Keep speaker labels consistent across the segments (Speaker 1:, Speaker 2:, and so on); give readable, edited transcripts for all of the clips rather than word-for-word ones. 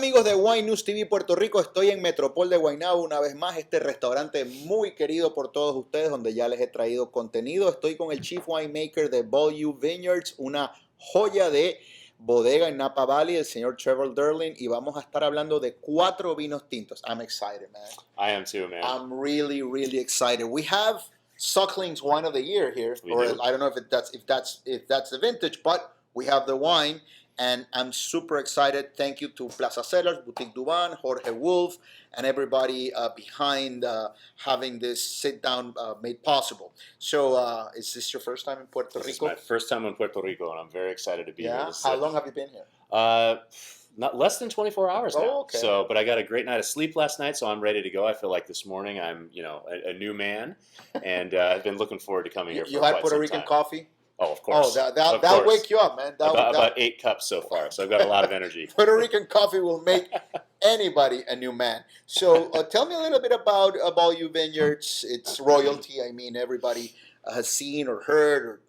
Speaker 1: amigos de Wine News TV Puerto Rico? Estoy en Metropol de Guaynabo una vez más, este restaurante muy querido por todos ustedes, donde ya les he traído contenido. Estoy con el Chief Winemaker de Beaulieu Vineyards, una joya de bodega en Napa Valley, el señor Trevor Durlin, y vamos a estar hablando de 4 vinos tintos. I'm excited, man.
Speaker 2: I am too, man.
Speaker 1: I'm really, really excited. We have Suckling's Wine of the Year here, I don't know if that's the vintage, but we have the wine. And I'm super excited. Thank you to Plaza Cellars, Boutique Duban, Jorge Wolf, and everybody behind having this sit-down made possible. So is this your first time in Puerto Rico?
Speaker 2: This is my first time in Puerto Rico, and I'm very excited to be here.
Speaker 1: How long have you been here?
Speaker 2: Not less than 24 hours now.
Speaker 1: Oh, okay.
Speaker 2: So, but I got a great night of sleep last night, so I'm ready to go. I feel like this morning I'm, a new man, and I've been looking forward to coming here for
Speaker 1: You
Speaker 2: quite
Speaker 1: had Puerto
Speaker 2: some
Speaker 1: Rican
Speaker 2: time.
Speaker 1: coffee?
Speaker 2: Oh, of course.
Speaker 1: Oh, that'll wake you up, man.
Speaker 2: About 8 cups so far, so I've got a lot of energy.
Speaker 1: Puerto Rican coffee will make anybody a new man. So tell me a little bit about Beaulieu Vineyards. It's royalty. I mean, everybody has seen or heard, or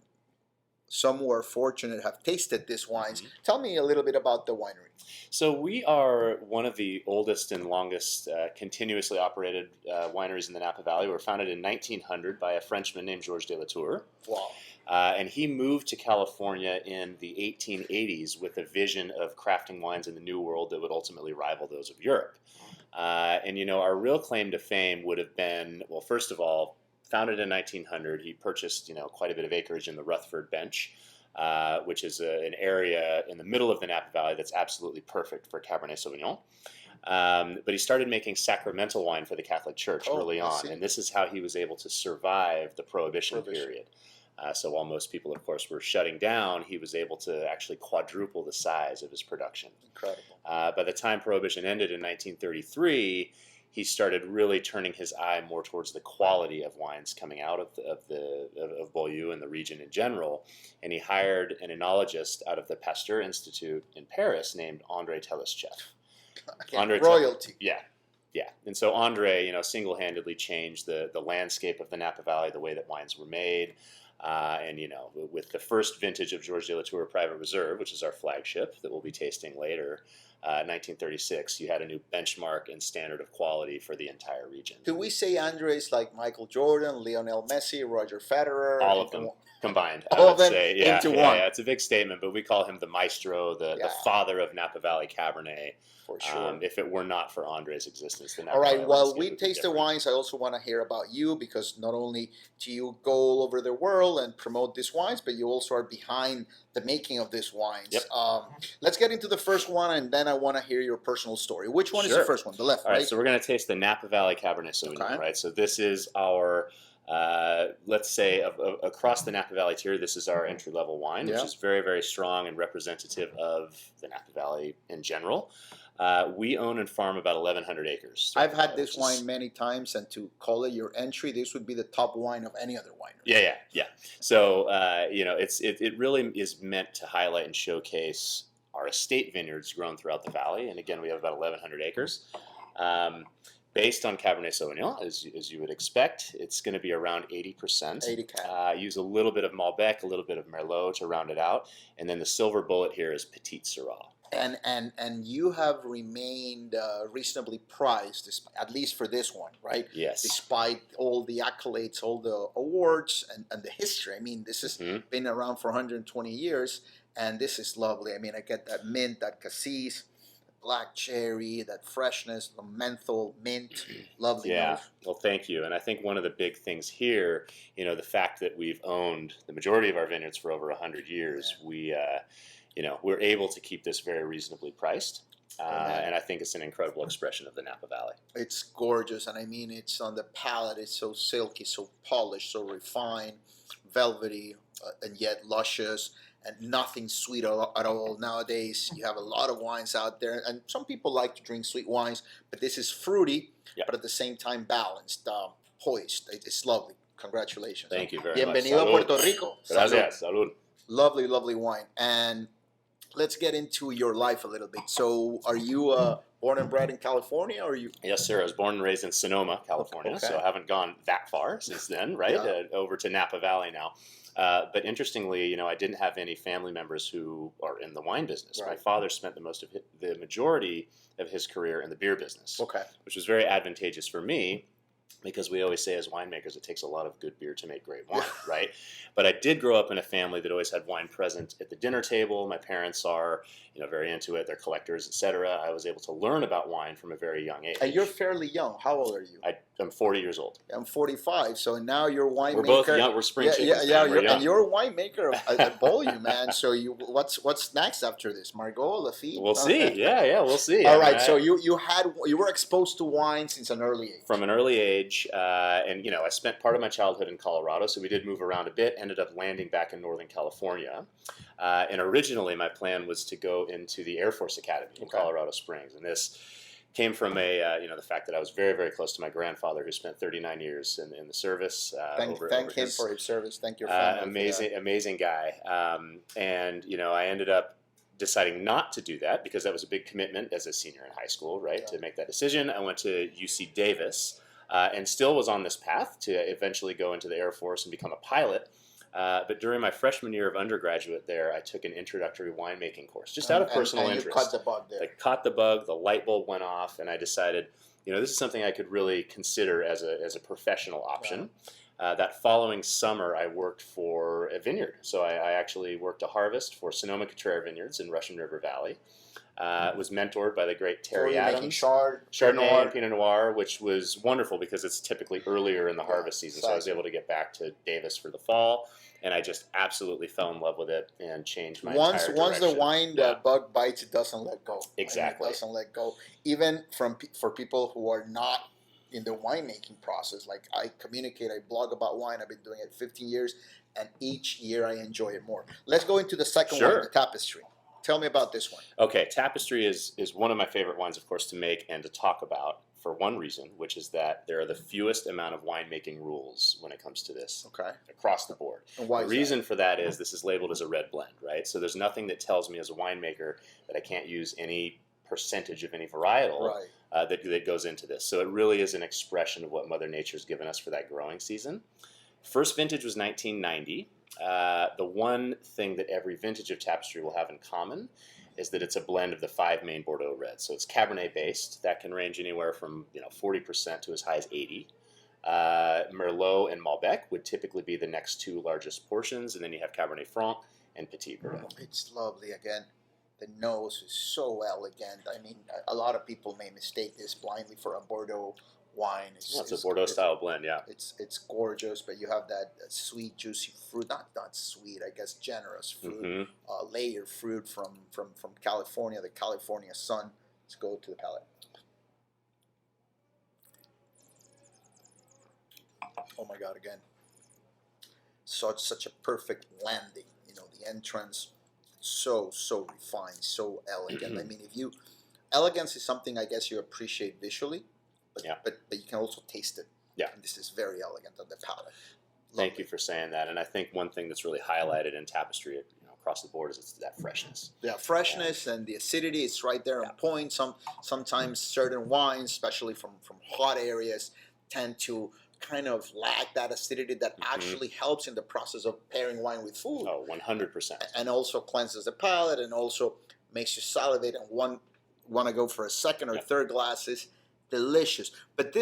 Speaker 1: some who are fortunate have tasted these wines. Mm-hmm. Tell me a little bit about the winery.
Speaker 2: So we are one of the oldest and longest continuously operated wineries in the Napa Valley. We were founded in 1900 by a Frenchman named Georges de la Tour.
Speaker 1: Wow.
Speaker 2: And he moved to California in the 1880s with a vision of crafting wines in the New World that would ultimately rival those of Europe. And our real claim to fame would have been, well, first of all, founded in 1900, he purchased quite a bit of acreage in the Rutherford Bench, which is an area in the middle of the Napa Valley that's absolutely perfect for Cabernet Sauvignon. But he started making sacramental wine for the Catholic Church early on, and this is how he was able to survive the Prohibition period. So while most people, of course, were shutting down, he was able to actually quadruple the size of his production.
Speaker 1: Incredible.
Speaker 2: By the time Prohibition ended in 1933, he started really turning his eye more towards the quality of wines coming out of Beaulieu and the region in general, and he hired an enologist out of the Pasteur Institute in Paris named André Telescheff.
Speaker 1: Royalty.
Speaker 2: Yeah. And so André, single-handedly changed the landscape of the Napa Valley, the way that wines were made. And with the first vintage of Georges de la Tour Private Reserve, which is our flagship that we'll be tasting later, 1936, you had a new benchmark and standard of quality for the entire region.
Speaker 1: Do we say Andre is like Michael Jordan, Lionel Messi, Roger Federer?
Speaker 2: All of them combined.
Speaker 1: All of them into one.
Speaker 2: Yeah, it's a big statement, but we call him the maestro, the father of Napa Valley Cabernet.
Speaker 1: For sure.
Speaker 2: If it were not for Andre's existence, the Napa
Speaker 1: All right,
Speaker 2: Valley
Speaker 1: while we taste the wines, I also want to hear about you, because not only do you go all over the world and promote these wines, but you also are behind the making of these wines.
Speaker 2: Yep.
Speaker 1: Let's get into the first one, and then I want to hear your personal story. Which one is the first one? The left,
Speaker 2: All right,
Speaker 1: right?
Speaker 2: so we're going to taste the Napa Valley Cabernet Sauvignon, right? So this is our, let's say, across the Napa Valley tier, this is our entry-level wine, which is very, very strong and representative of the Napa Valley in general. We own and farm about 1,100 acres.
Speaker 1: I've had this wine many times, and to call it your entry, this would be the top wine of any other winery.
Speaker 2: Yeah. So, it really is meant to highlight and showcase our estate vineyards grown throughout the valley. And again, we have about 1,100 acres. Based on Cabernet Sauvignon, as you would expect, it's going to be around 80%.
Speaker 1: 80 Cab.
Speaker 2: Use a little bit of Malbec, a little bit of Merlot to round it out. And then the silver bullet here is Petit Syrah.
Speaker 1: And you have remained reasonably priced, at least for this one, right?
Speaker 2: Yes.
Speaker 1: Despite all the accolades, all the awards, and the history. I mean, this has been around for 120 years, and this is lovely. I mean, I get that mint, that cassis, black cherry, that freshness, the menthol, mint, lovely.
Speaker 2: Yeah,
Speaker 1: nose.
Speaker 2: well, thank you. And I think one of the big things here, the fact that we've owned the majority of our vineyards for over 100 years, we're able to keep this very reasonably priced. And I think it's an incredible expression of the Napa Valley.
Speaker 1: It's gorgeous, and I mean, it's on the palate. It's so silky, so polished, so refined, velvety, and yet luscious, and nothing sweet at all. Nowadays, you have a lot of wines out there, and some people like to drink sweet wines, but this is fruity, but at the same time balanced, poised. It's lovely. Congratulations.
Speaker 2: Thank you very much.
Speaker 1: Bienvenido a Puerto Rico.
Speaker 2: Gracias. Salud.
Speaker 1: Lovely, lovely wine. And let's get into your life a little bit. So, are you born and bred in California, or are you?
Speaker 2: Yes, sir. I was born and raised in Sonoma, California, so I haven't gone that far since then, right? Over to Napa Valley now. But interestingly, I didn't have any family members who are in the wine business.
Speaker 1: Right.
Speaker 2: My father spent the majority of his career in the beer business,
Speaker 1: Okay.
Speaker 2: which was very advantageous for me because we always say as winemakers, it takes a lot of good beer to make great wine, right? But I did grow up in a family that always had wine present at the dinner table. My parents are, very into it. They're collectors, etc. I was able to learn about wine from a very young age.
Speaker 1: And you're fairly young. How old are you?
Speaker 2: I'm 40 years old.
Speaker 1: I'm 45. So now you're a winemaker.
Speaker 2: We're both young. We're spring chickens.
Speaker 1: We're young. And you're a winemaker at Beaulieu, man. So what's next after this? Margot, Lafite?
Speaker 2: We'll see. Yeah, we'll see.
Speaker 1: All right. So you were exposed to wine since an early age.
Speaker 2: From an early age, and I spent part of my childhood in Colorado, so we did move around a bit. Ended up landing back in Northern California, and originally my plan was to go into the Air Force Academy in Colorado Springs, and this came from the fact that I was very, very close to my grandfather, who spent 39 years in the service.
Speaker 1: Thank him for his service. Thank your family.
Speaker 2: Amazing guy. And I ended up deciding not to do that because that was a big commitment as a senior in high school, right? To make that decision. I went to UC Davis and still was on this path to eventually go into the Air Force and become a pilot. But during my freshman year of undergraduate there, I took an introductory winemaking course, just out of personal interest.
Speaker 1: You caught the bug there.
Speaker 2: I caught the bug, the light bulb went off, and I decided, this is something I could really consider as a professional option. That following summer, I worked for a vineyard. So I actually worked a harvest for Sonoma-Cutrer Vineyards in Russian River Valley. Was mentored by the great Terry Adams. Chardonnay and Pinot Noir, which was wonderful because it's typically earlier in the harvest season. So I was able to get back to Davis for the fall, and I just absolutely fell in love with it and changed my entire direction.
Speaker 1: Once the wine bug bites, it doesn't let go.
Speaker 2: Exactly.
Speaker 1: It doesn't let go. Even for people who are not in the winemaking process, like I communicate, I blog about wine. I've been doing it 15 years, and each year I enjoy it more. Let's go into the second one, the Tapestry. Tell me about this one.
Speaker 2: Okay, Tapestry is one of my favorite wines, of course, to make and to talk about for one reason, which is that there are the fewest amount of winemaking rules when it comes to this across the board. And why the reason for that is this is labeled as a red blend, right? So there's nothing that tells me as a winemaker that I can't use any percentage of any varietal that goes into this. So it really is an expression of what Mother Nature's given us for that growing season. First vintage was 1990. The one thing that every vintage of Tapestry will have in common is that it's a blend of the 5 main Bordeaux reds. So it's Cabernet based. That can range anywhere from 40% to as high as 80%. Merlot and Malbec would typically be the next 2 largest portions, and then you have Cabernet Franc and Petit Verdot.
Speaker 1: It's lovely. Again, the nose is so elegant. I mean, a lot of people may mistake this blindly for a Bordeaux wine.
Speaker 2: It's a Bordeaux style blend, yeah.
Speaker 1: It's gorgeous, but you have that sweet, juicy fruit. Not sweet, I guess, generous fruit. Layered fruit from California, the California sun. Let's go to the palate. Oh my God! Again, such a perfect landing. The entrance, so refined, so elegant. I mean, elegance is something I guess you appreciate visually. But you can also taste it. Yeah. And this is very elegant on the palate.
Speaker 2: Thank you for saying that. And I think one thing that's really highlighted in Tapestry across the board is it's that freshness. Yeah, freshness
Speaker 1: and the acidity is right there on point. Sometimes certain wines, especially from hot areas, tend to kind of lack that acidity that actually helps in the process of pairing wine with food.
Speaker 2: Oh, 100%.
Speaker 1: And also cleanses the palate and also makes you salivate and want to go for a second or third glasses. Delicious. But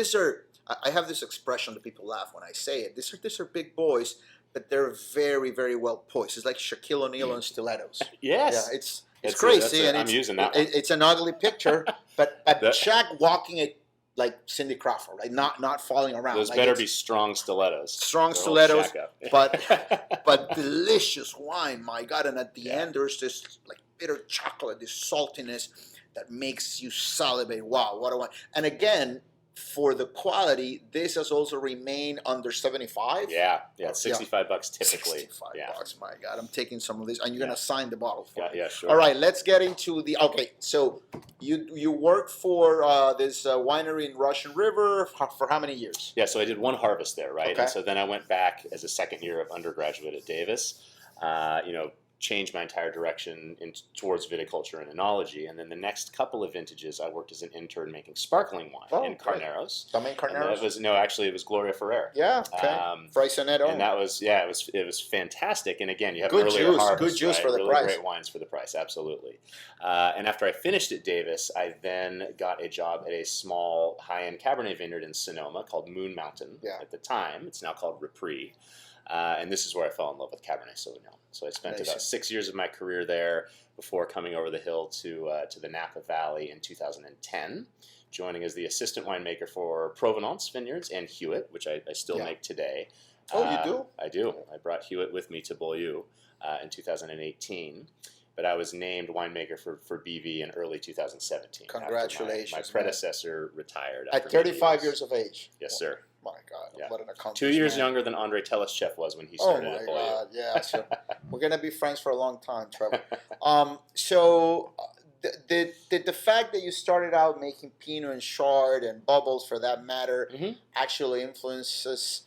Speaker 1: I have this expression that people laugh when I say it. These are big boys, but they're very, very well poised. It's like Shaquille O'Neal and stilettos.
Speaker 2: Yes.
Speaker 1: Yeah, it's crazy.
Speaker 2: I'm using that one.
Speaker 1: It's an ugly picture, but Shaq walking it like Cindy Crawford, right? Not falling around.
Speaker 2: Those better be strong stilettos.
Speaker 1: Strong stilettos, but delicious wine, my God. And at the end, there's this like bitter chocolate, this saltiness that makes you salivate. Wow, what a wine. And again, for the quality, this has also remained under 75.
Speaker 2: Yeah, it's $65 typically.
Speaker 1: $65, my God. I'm taking some of this, and you're going to sign the bottle for me.
Speaker 2: Yeah, sure.
Speaker 1: All right, let's get into so you worked for this winery in Russian River for how many years?
Speaker 2: Yeah, so I did one harvest there, right? Okay. And so then I went back as a second year of undergraduate at Davis. changed my entire direction towards viticulture and enology. And then the next couple of vintages, I worked as an intern making sparkling wine in Carneros.
Speaker 1: También Carneros?
Speaker 2: Actually, it was Gloria Ferrer.
Speaker 1: Yeah, okay. Freixenet.
Speaker 2: And that was, it was fantastic. And again, you have
Speaker 1: good
Speaker 2: earlier
Speaker 1: juice,
Speaker 2: harvest,
Speaker 1: good juice
Speaker 2: right?
Speaker 1: for the
Speaker 2: really
Speaker 1: price.
Speaker 2: Great wines for the price, absolutely. And after I finished at Davis, I then got a job at a small high-end Cabernet vineyard in Sonoma called Moon Mountain. At the time, it's now called Repris. And this is where I fell in love with Cabernet Sauvignon. So I spent about 6 years of my career there before coming over the hill to the Napa Valley in 2010, joining as the assistant winemaker for Provenance Vineyards and Hewitt, which I still make today.
Speaker 1: Oh, you do?
Speaker 2: I do. I brought Hewitt with me to Beaulieu in 2018. But I was named winemaker for BV in early 2017.
Speaker 1: Congratulations.
Speaker 2: My predecessor retired.
Speaker 1: At 35 years of age.
Speaker 2: Yes, sir.
Speaker 1: My God, what an accomplishment.
Speaker 2: 2 years younger than Andre Teleszchev was when he started at Beaulieu.
Speaker 1: Oh, my God, yeah. So we're going to be friends for a long time, Trevor. So did the fact that you started out making Pinot and Chard and bubbles, for that matter, actually influences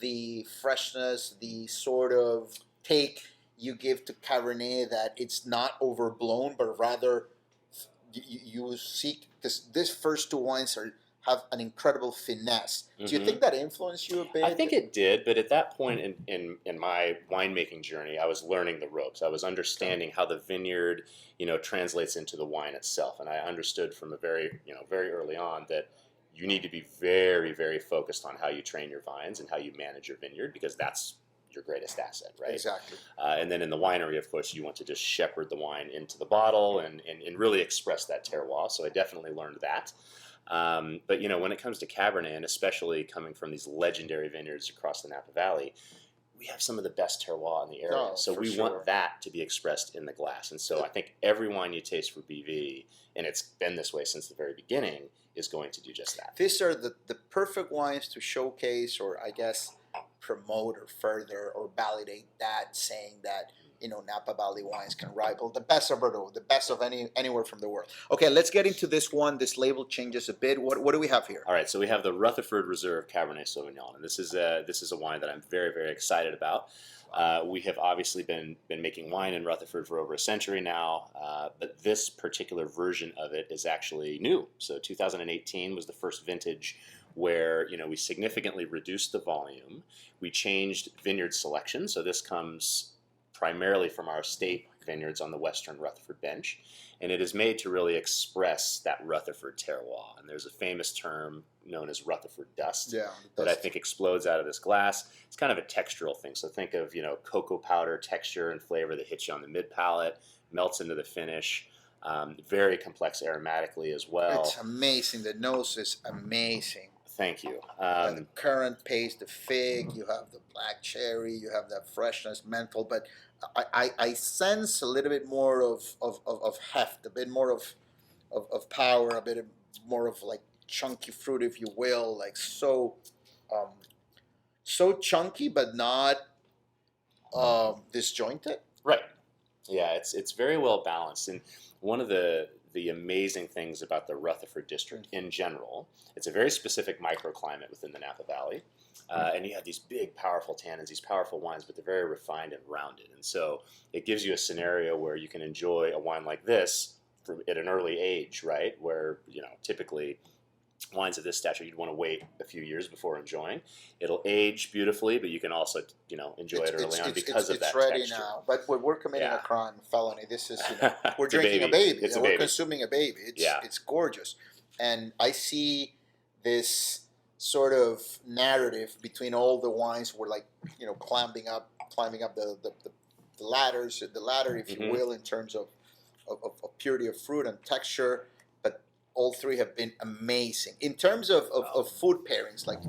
Speaker 1: the freshness, the sort of take you give to Cabernet, that it's not overblown, but rather you seek this first two wines have an incredible finesse. Do you think that influenced you a bit?
Speaker 2: I think it did, but at that point in my winemaking journey, I was learning the ropes. I was understanding how the vineyard, translates into the wine itself, and I understood from a very early on that you need to be very, very focused on how you train your vines and how you manage your vineyard, because that's your greatest asset, right?
Speaker 1: Exactly.
Speaker 2: And then in the winery, of course, you want to just shepherd the wine into the bottle and really express that terroir. So I definitely learned that. But when it comes to Cabernet, and especially coming from these legendary vineyards across the Napa Valley, we have some of the best terroir in the area. So we want that to be expressed in the glass. And so I think every wine you taste for BV, and it's been this way since the very beginning, is going to do just that.
Speaker 1: These are the perfect wines to showcase, or I guess promote or further or validate that, saying that Napa Valley wines can rival the best of Bordeaux, the best of anywhere from the world. Okay, let's get into this one. This label changes a bit. What do we have here?
Speaker 2: All right, so we have the Rutherford Reserve Cabernet Sauvignon, and this is a wine that I'm very, very excited about. We have obviously been making wine in Rutherford for over a century now, but this particular version of it is actually new. So 2018 was the first vintage where we significantly reduced the volume. We changed vineyard selection, so this comes primarily from our estate vineyards on the western Rutherford bench, and it is made to really express that Rutherford terroir. And there's a famous term known as Rutherford dust that I think explodes out of this glass. It's kind of a textural thing, so think of cocoa powder texture and flavor that hits you on the mid palate, melts into the finish. Very complex aromatically as well.
Speaker 1: It's amazing. The nose is amazing.
Speaker 2: Thank you.
Speaker 1: The currant paste, the fig, you have the black cherry, you have that freshness, menthol, but I sense a little bit more of heft, a bit more of power, a bit more of like chunky fruit, if you will, like so chunky but not disjointed.
Speaker 2: Right. Yeah, it's very well balanced, and one of the amazing things about the Rutherford district in general, it's a very specific microclimate within the Napa Valley, and you have these big, powerful tannins, these powerful wines, but they're very refined and rounded, and so it gives you a scenario where you can enjoy a wine like this at an early age, right, where typically wines of this stature you'd want to wait a few years before enjoying. It'll age beautifully, but you can also enjoy it early on because of that texture.
Speaker 1: It's ready now, but we're committing a crime, felony. This is we're drinking a baby. We're consuming a baby. It's gorgeous, and I see this sort of narrative between all the wines. We're like climbing up the ladders, the ladder, if you will, in terms of purity of fruit and texture. All three have been amazing. In terms of food pairings, like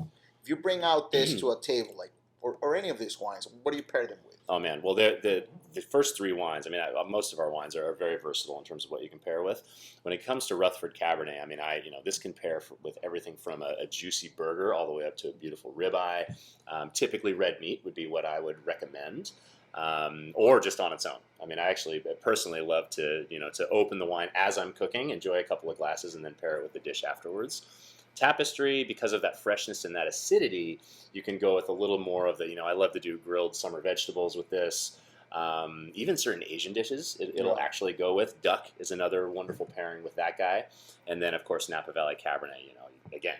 Speaker 1: if you bring out this to a table, like or any of these wines, what do you pair them with?
Speaker 2: Oh man, well the first three wines, most of our wines are very versatile in terms of what you can pair with. When it comes to Rutherford Cabernet, this can pair with everything from a juicy burger all the way up to a beautiful ribeye. Typically red meat would be what I would recommend. Or just on its own. I actually personally love to open the wine as I'm cooking, enjoy a couple of glasses, and then pair it with the dish afterwards. Tapestry, because of that freshness and that acidity, you can go with a little more of the, I love to do grilled summer vegetables with this. Even certain Asian dishes, it'll actually go with. Duck is another wonderful pairing with that guy. And then, of course, Napa Valley Cabernet, again,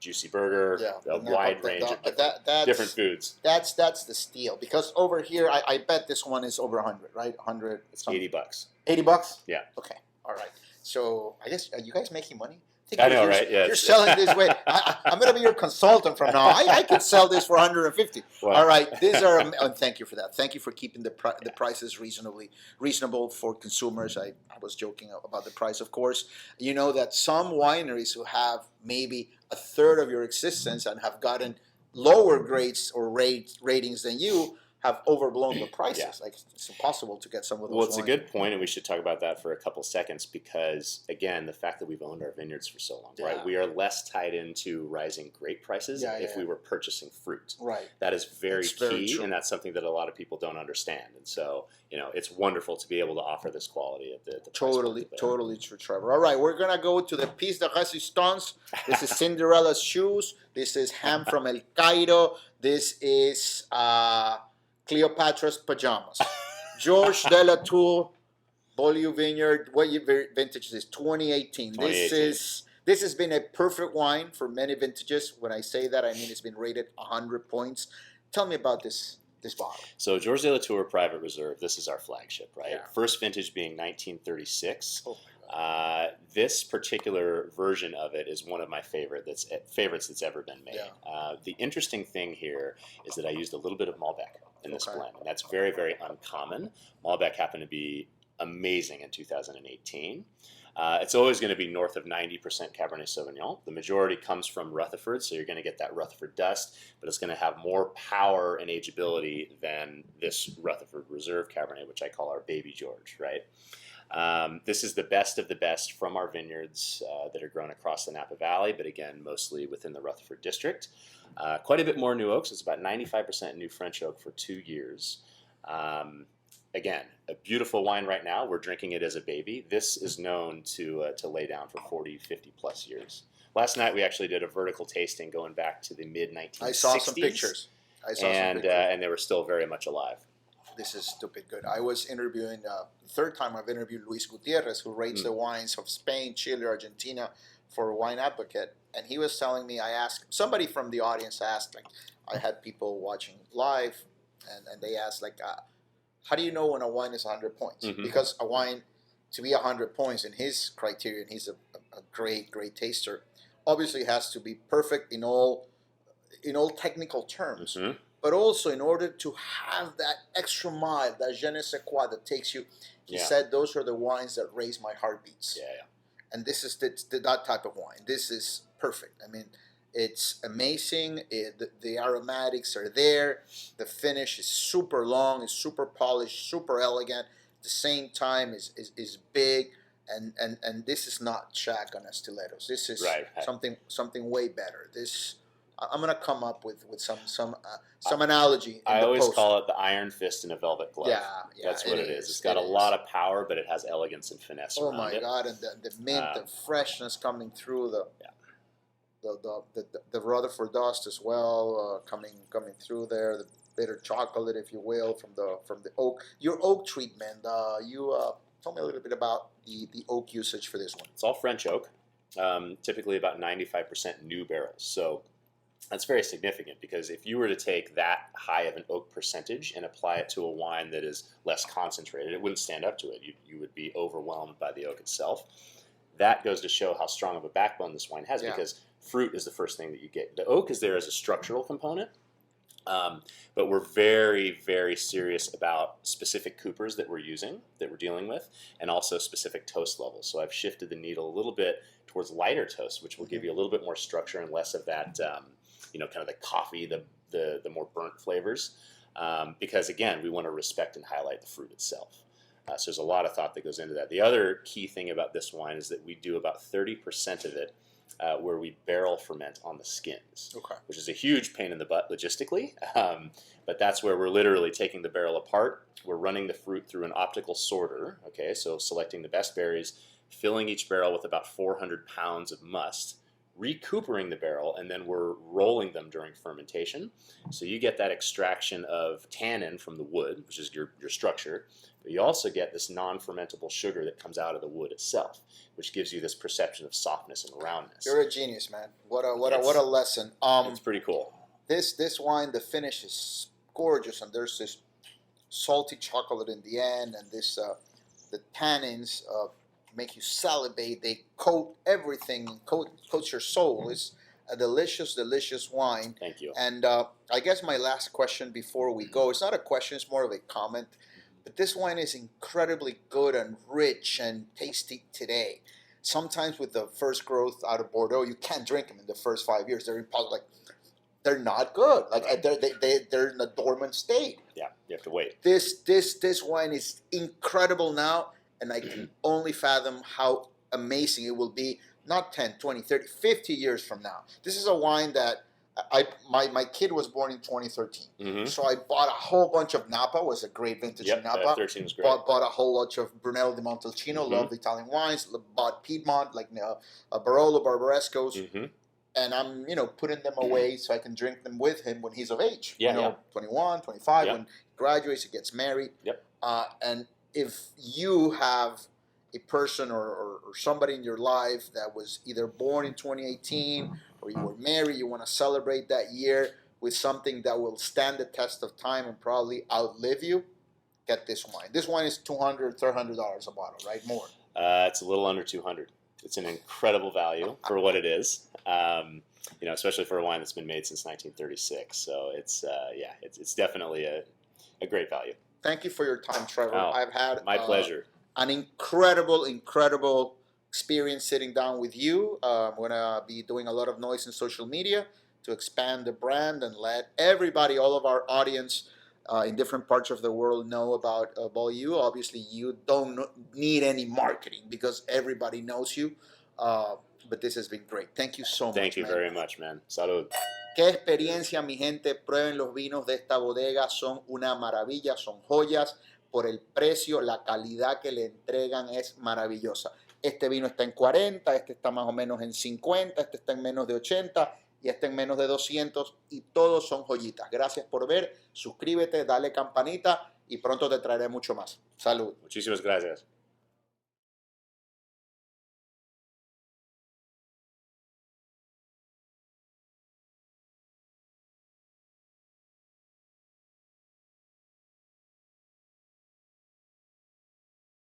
Speaker 2: juicy burger, a wide range of different foods.
Speaker 1: That's the steal, because over here, I bet this one is over 100, right? 100.
Speaker 2: It's $80.
Speaker 1: $80?
Speaker 2: Yeah.
Speaker 1: Okay. All right. So I guess, are you guys making money?
Speaker 2: I know, right? Yeah,
Speaker 1: you're selling this way. I'm going to be your consultant from now. I could sell this for 150. Wow. All right, these are. And thank you for that. Thank you for keeping the prices reasonable for consumers. I was joking about the price, of course. You know that some wineries who have maybe a third of your existence and have gotten lower grades or ratings than you have overblown the prices. Yeah. Like, it's impossible to get some of those.
Speaker 2: Well, it's a good point, and we should talk about that for a couple seconds, because again, the fact that we've owned our vineyards for so long, right? We are less tied into rising grape prices if we were purchasing fruit.
Speaker 1: Right.
Speaker 2: That is very key, and that's something that a lot of people don't understand. And so, it's wonderful to be able to offer this quality at the
Speaker 1: totally true, Trevor. All right, we're gonna go to the piece de resistance. This is Cinderella's shoes. This is ham from El Cairo. This is Cleopatra's pajamas. George de la Tour, Beaulieu Vineyard. What vintage is this? 2018. This has been a perfect wine for many vintages. When I say that, I mean it's been rated 100 points. Tell me about this bottle.
Speaker 2: So George de la Tour Private Reserve. This is our flagship, right? Yeah. First vintage being 1936. Oh. This particular version of it is one of my favorites that's ever been made. Yeah. The interesting thing here is that I used a little bit of Malbec in this blend, and that's very, very uncommon. Malbec happened to be amazing in 2018. It's always going to be north of 90% Cabernet Sauvignon. The majority comes from Rutherford, so you're going to get that Rutherford dust, but it's going to have more power and ageability than this Rutherford Reserve Cabernet, which I call our Baby George, right? This is the best of the best from our vineyards that are grown across the Napa Valley, but again, mostly within the Rutherford district. Quite a bit more new oaks. It's about 95% new French oak for 2 years. Again, a beautiful wine right now. We're drinking it as a baby. This is known to lay down for 40, 50 plus years. Last night we actually did a vertical tasting going back to the mid-1960s.
Speaker 1: I saw some pictures.
Speaker 2: And they were still very much alive.
Speaker 1: This is stupid good. I was interviewing, the third time I've interviewed Luis Gutierrez, who rates the wines of Spain, Chile, Argentina for Wine Advocate. And he was telling me, somebody from the audience asked, like, I had people watching live, and they asked, like, how do you know when a wine is 100 points? Mm-hmm. Because a wine, to be 100 points in his criterion, he's a great, great taster, obviously has to be perfect in all technical terms. Mm-hmm. But also, in order to have that extra mile, that je ne sais quoi that takes you, he said, those are the wines that raise my heartbeats. Yeah. And this is that type of wine. This is perfect. I mean, it's amazing. The aromatics are there. The finish is super long, is super polished, super elegant. At the same time, is big. And this is not shotgun stilettos. This is something way better. I'm gonna come up with some analogy.
Speaker 2: I always call it the iron fist in a velvet glove. Yeah, that's what it is. It's got a lot of power, but it has elegance and finesse.
Speaker 1: Oh my God! And the mint, the freshness coming through the Rutherford dust as well, coming through there. The bitter chocolate, if you will, from the oak. Your oak treatment. Tell me a little bit about the oak usage for this one.
Speaker 2: It's all French oak. Typically about 95% new barrels. So that's very significant, because if you were to take that high of an oak percentage and apply it to a wine that is less concentrated, it wouldn't stand up to it. You would be overwhelmed by the oak itself. That goes to show how strong of a backbone this wine has, because fruit is the first thing that you get. The oak is there as a structural component, but we're very, very serious about specific coopers that we're dealing with, and also specific toast levels. So I've shifted the needle a little bit towards lighter toast, which will give you a little bit more structure and less of that, kind of the coffee, the more burnt flavors, because again, we want to respect and highlight the fruit itself. So there's a lot of thought that goes into that. The other key thing about this wine is that we do about 30% of it where we barrel ferment on the skins, which is a huge pain in the butt logistically, but that's where we're literally taking the barrel apart. We're running the fruit through an optical sorter, so selecting the best berries, filling each barrel with about 400 pounds of must, recoupering the barrel, and then we're rolling them during fermentation. So you get that extraction of tannin from the wood, which is your structure, but you also get this non-fermentable sugar that comes out of the wood itself, which gives you this perception of softness and roundness.
Speaker 1: You're a genius, man. What a lesson.
Speaker 2: It's pretty cool.
Speaker 1: This wine, the finish is gorgeous, and there's this salty chocolate in the end, and this the tannins make you salivate. They coat everything, coats your soul. It's a delicious, delicious wine.
Speaker 2: Thank you.
Speaker 1: And I guess my last question before we go, it's not a question, it's more of a comment. But this wine is incredibly good and rich and tasty today. Sometimes with the first growth out of Bordeaux, you can't drink them in the first 5 years. They're impossible. Like, they're not good. Like they're in a dormant state.
Speaker 2: Yeah, you have to wait.
Speaker 1: This wine is incredible now, and I can only fathom how amazing it will be not 10, 20, 30, 50 years from now. This is a wine that my kid was born in 2013.
Speaker 2: Mm-hmm.
Speaker 1: So I bought a whole bunch of Napa. It was a great vintage in Napa.
Speaker 2: 13 was great.
Speaker 1: Bought a whole bunch of Brunello di Montalcino,
Speaker 2: Mm-hmm.
Speaker 1: loved Italian wines. Bought Piedmont, like Barolo, Barbarescos.
Speaker 2: Mm-hmm.
Speaker 1: And I'm, putting them away so I can drink them with him when he's of age.
Speaker 2: Yeah,
Speaker 1: 21, 25,
Speaker 2: Yeah.
Speaker 1: when he graduates, he gets married.
Speaker 2: Yep.
Speaker 1: And if you have a person or somebody in your life that was either born in 2018 or you were married, you want to celebrate that year with something that will stand the test of time and probably outlive you, get this wine. This wine is $200, $300 a bottle, right? More.
Speaker 2: It's a little under 200. It's an incredible value for what it is. Especially for a wine that's been made since 1936. So it's definitely a great value.
Speaker 1: Thank you for your time, Trevor.
Speaker 2: Oh,
Speaker 1: I've had
Speaker 2: my pleasure.
Speaker 1: An incredible experience sitting down with you. I'm going to be doing a lot of noise in social media to expand the brand and let everybody, all of our audience in different parts of the world know about Beaulieu. Obviously, you don't need any marketing because everybody knows you. But this has been great. Thank you so much.
Speaker 2: Thank you
Speaker 1: man.
Speaker 2: very much, man. Salud.
Speaker 1: Qué experiencia, mi gente. Prueben los vinos de esta bodega. Son una maravilla, son joyas. Por el precio, la calidad que le entregan es maravillosa. Este vino está en 40, este está más o menos en 50, este está en menos de 80 y este en menos de 200 y todos son joyitas. Gracias por ver. Suscríbete, dale campanita y pronto te traeré mucho más. Salud.
Speaker 2: Muchísimas gracias.